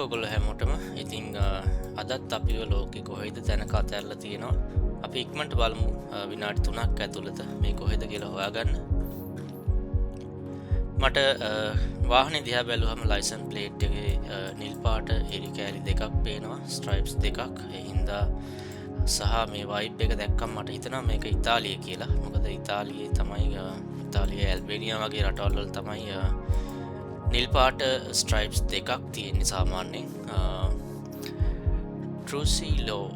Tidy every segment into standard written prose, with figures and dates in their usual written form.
ඔගොල්ලෝ හැමෝටම ඉතින් අදත් අපිව ලෝකෙ කොහෙද තැනක අතැරලා තියෙනවා. අපි ඉක්මනට බලමු විනාඩි 3ක් ඇතුළත මේ කොහෙද කියලා හොයාගන්න. මට වාහනේ දිහා බැලුවම ලයිසන් ප්ලේට් එකේ නිල් පාට එරි කෑලි දෙකක් පේනවා, ස්ට්‍රයිප්ස් දෙකක්. ඒ හින්දා සහ මේ වයිබ් එක දැක්කම මට හිතෙනවා මේක ඉතාලිය කියලා. මොකද ඉතාලියේ තමයි ඉතාලිය ඇල්බේනියා වගේ රටවල් වල තමයි නිල් පාට ස්ට්‍රයිප්ස් දෙකක් තියෙන්නේ සාමාන්‍යයෙන්. ට්‍රූසිලෝ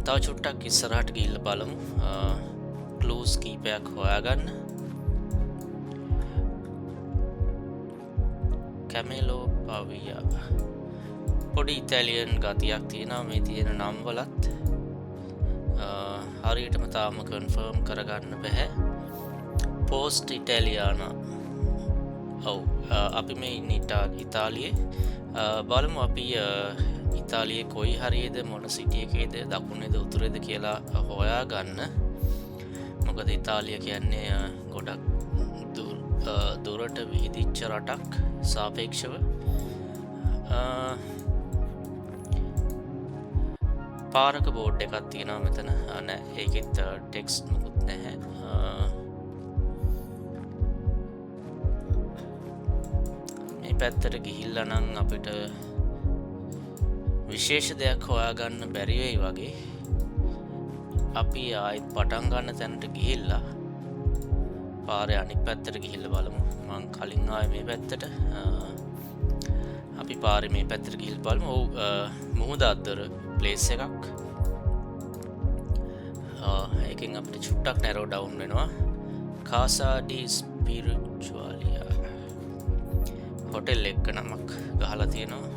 තව චුට්ටක් ඉස්සරහට ගිහිල්ලා බලමු. ක්ලූස් කීපයක් හොයාගන්න. කැමෙලෝ පවියා පොඩි ඉතාලියන් ගතියක් තියෙනවා මේ තියෙන නම් වලත්. හරියටම තාම කන්ෆර්ම් කරගන්න බැහැ. පෝස්ට් ඉටාලියානා. ඔව්, අපි මේ ඉන්නේ ඉතාලියේ. බලමු අපි ඉතාලියේ කොයි හරියද, මොන සිටි එකේද, දකුණේද උතුරේද කියලා හොයාගන්න. මොකද ඉතාලිය කියන්නේ ගොඩක් දුරට විහිදිච්ච රටක් සාපේක්ෂව. පාරක බෝඩ් එකක් තියෙනවා මෙතන. නෑ, ඒකෙත් ටෙක්ස්ට් මොකුත් නැහැ. මේ පැත්තට ගිහිල්ලා නම් අපිට විශේෂ දෙයක් හොයාගන්න බැරි වෙයි වගේ. අපි ආයෙත් පටන් ගන්න තැනට ගිහිල්ලා පාරේ අනිත් පැත්තට ගිහිල්ලා බලමු. මං කලින් ආවේ මේ පැත්තට. අපි පාරේ මේ පැත්තට ගිහිල්ලා බලමු. ඔව්, මුහුද අද්දර ප්ලේස් එකක්. ඒකෙන් අපිට චුට්ටක් නැරෝ ඩවුන් වෙනවා. කාසා ඩි ස්පිරිචුවාලියා හොටෙල් එක නමක් ගහලා තියෙනවා.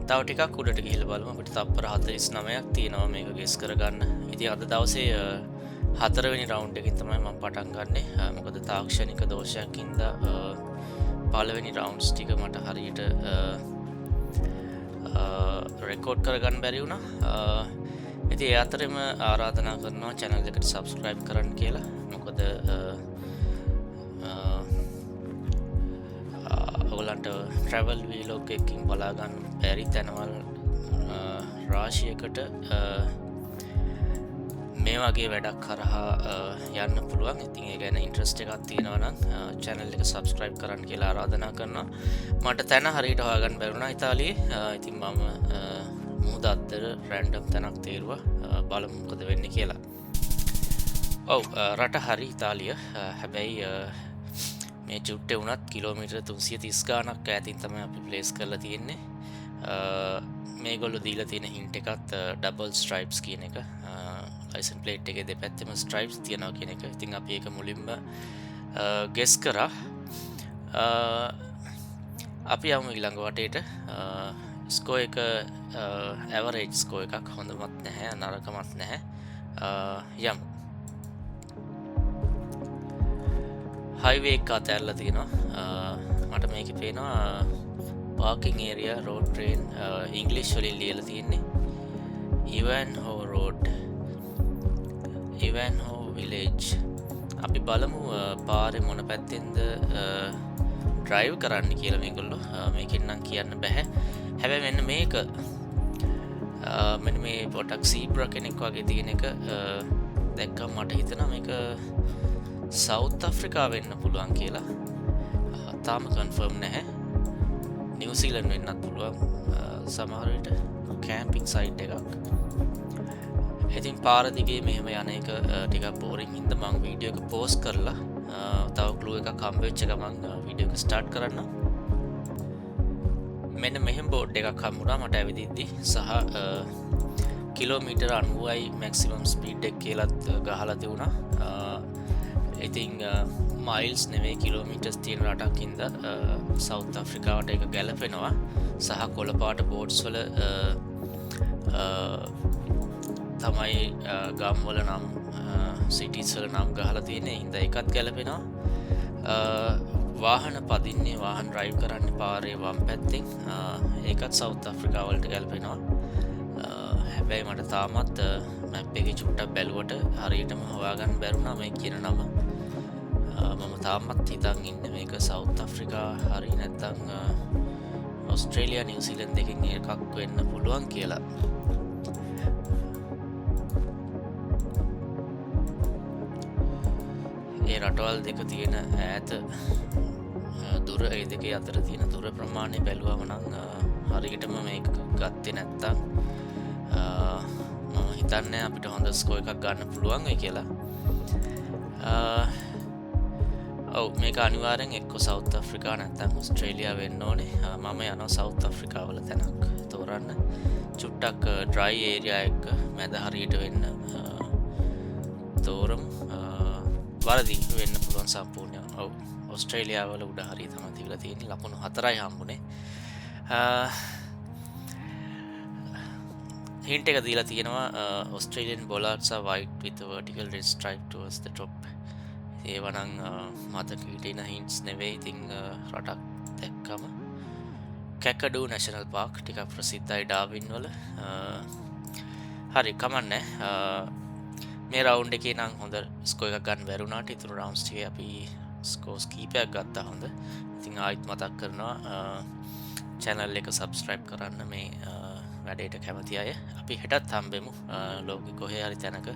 තව ටිකක් උඩට ගිහිල්ලා බලමු. අපිට තප්පර 49ක් තියෙනවා මේක ගෙස් කරගන්න. ඉතින් අද දවසේ 4 වෙනි රවුන්ඩ් එකකින් තමයි මම පටන් ගන්නෙ. මොකද තාක්ෂණික දෝෂයක් හින්දා පළවෙනි රවුන්ඩ්ස් ටික මට හරියට රෙකෝඩ් කරගන්න බැරි වුණා. ඉතින් ඒ අතරෙම ආරාධනා කරනවා channel එකට subscribe කරන්න කියලා. මොකද ඔයගලන්ට travel vlog එකකින් බලා ගන්න බැරි තැනවල් රාශියකට මේ වගේ වැඩක් කරහා යන්න පුළුවන්. ඉතින් ඒ ගැන ඉන්ට්‍රස්ට් එකක් තියෙනවා නම් channel එක subscribe කරන්න කියලා ආරාධනා කරනවා. මට තැන හරියට හොයාගන්න බැරුණා ඉතාලියේ. ඉතින් මම මුහුද අද්දර රැන්ඩම් තැනක් තේරුවා. බලමු මොකද වෙන්නේ කියලා. ඔව්, රට හරි ඉතාලිය. හැබැයි මේ චුට්ටේ වුණත් කිලෝමීටර් 330 ගානක් ඈතින් තමයි අපි ප්ලේස් කරලා තියෙන්නේ. මේගොල්ලෝ දීලා තියෙන හින්ට් එකත් ඩබල් ස්ට්‍රයිප්ස් කියන එක. ලයිසන් ප්ලේට් එකේ දෙපැත්තෙම ස්ට්‍රයිප්ස් තියෙනවා කියන එක. ඉතින් අපි ඒක මුලින්ම ගෙස් කරා. අපි යමු ඊළඟ වටේට. ස්කෝ එක ඇවරේජ් ස්කෝ එකක්, හොඳමත් නැහැ නරකමත් නැහැ. යමු. හයිවේ එක අතැරලා තියෙනවා. මට මේකේ පේනවා පාර්කින් ඒරියා, රෝඩ් ට්‍රේන්, ඉංග්‍රීසි වලින් ලියලා තියෙන්නේ. ඉවන්හෝ රෝඩ්, ඉවන්හෝ විලේජ්. අපි බලමු පාරේ මොන පැත්තෙන්ද ඩ්‍රයිව් කරන්න කියලා මේගොල්ලෝ. මේකෙන් නම් කියන්න බෑ. හැබැයි මෙන්න මේක මෙන්න මේ පොටක් සීබ්‍රා කෙනෙක් වගේ තියෙන එක දැක්කම මට හිතෙනවා මේක සවුත් අප්‍රිකා වෙන්න පුළුවන් කියලා. තාම කන්ෆර්ම් නැහැ. නිව්සීලන්ඩ් වෙන්නත් පුළුවන්. සමහර විට කැම්පින් සයිට් එකක්. ඉතින් පාර දිගේ මෙහෙම යන එක ටිකක් බෝරින් හින්දා මම වීඩියෝ එක පෝස්ට් කරලා තව ක්ලූ එකක් හම්බ වෙච්ච ගමන් වීඩියෝ එක ස්ටාර්ට් කරන්න. මෙන්න මෙහෙම බෝඩ් එකක් හම්බුණා මට ඇවිදිද්දි. සහ කිලෝමීටර් 90යි මැක්සිමම් ස්පීඩ් එක කියලාත් ගහලා තිබුණා. ඉතින් මයිල්ස් නෙවෙයි කිලෝමීටර්ස් තියෙන රටක් හින්දා සවුත් අප්‍රිකාවට ඒක ගැලපෙනවා. සහ කොළපාට බෝඩ්ස් වල තමයි ගම්වල නම් සිටිස් වල නම් ගහලා තියෙන්නේ. හින්දා ඒකත් ගැලපෙනවා. වාහන පදින්නේ, වාහන ඩ්‍රයිව් කරන්නේ පාරේ වම් පැත්තෙන්. ඒකත් සවුත් අප්‍රිකා වලට ගැලපෙනවා. හැබැයි මට තාමත් මැප් එකේ චුට්ටක් බැලුවට හරියටම හොයාගන්න බැරුණා මේ කියන නම. තාමත් හිතන් ඉන්න මේක සවුත් අප්‍රිකා හරි නැත්තං ඔස්ට්‍රේලියා නිවසිලන් දෙකින් එකක් වෙන්න පුළුවන් කියලා. ඒ රටවල් දෙක තියෙන ඈත දුර ඒ දෙක අතර තියෙන දුර ප්‍රමාණය බැලුවම නම් හරියටම මේක ගත්තේ නැත්තම් මම හිතන්නේ අපිට හොඳ ස්කෝ එකක් ගන්න පුළුවන් වෙයි කියලා. ඔව් මේක අනිවාර්යෙන් එක්ක සවුත් අප්‍රිකා නැත්තම් ඔස්ට්‍රේලියා වෙන්න ඕනේ. මම යනවා සවුත් අප්‍රිකා වල තැනක් තෝරන්න. චුට්ටක් ඩ්‍රයි ඒරියා එක මැද හරියට වෙන්න තෝරමු. වරදි වෙන්න පුළුවන් සම්පූර්ණයෙන්. ඔව් ඔස්ට්‍රේලියාව වල උඩ හරිය තමයි තියලා තියෙන්නේ. ලකුණු 4යි හම්බුනේ. හින්ට් එක දීලා තියෙනවා Australian bollards are white with a vertical red stripe towards the top. ඒවනම් මතකීට එන හින්ට්ස් නෙවෙයි. ඉතින් රටක් දැක්කම කැකඩූ නැෂනල් පාර්ක් ටිකක් ප්‍රසිද්ධයි ඩාවින් වල. හරි කමන්නේ. මේ රවුන්ඩ් එකේ නම් හොඳ ස්කෝ එකක් ගන්න බැරුණාට ඉතුරු රවුන්ඩ්ස් ටිකේ අපි ස්කෝස් කීපයක් ගත්තා හොඳ. ඉතින් ආයෙත් මතක් කරනවා channel එක subscribe කරන්න මේ වැඩේට කැමති අය. අපි හෙටත් හම්බෙමු ලෝකෙ කොහේ හරි තැනක.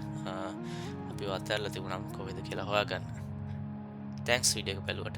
අපි වත්තැල්ල තිබුණම් කොහෙද කියලා හොයාගන්න. thanks වීඩියෝ එක බැලුවට.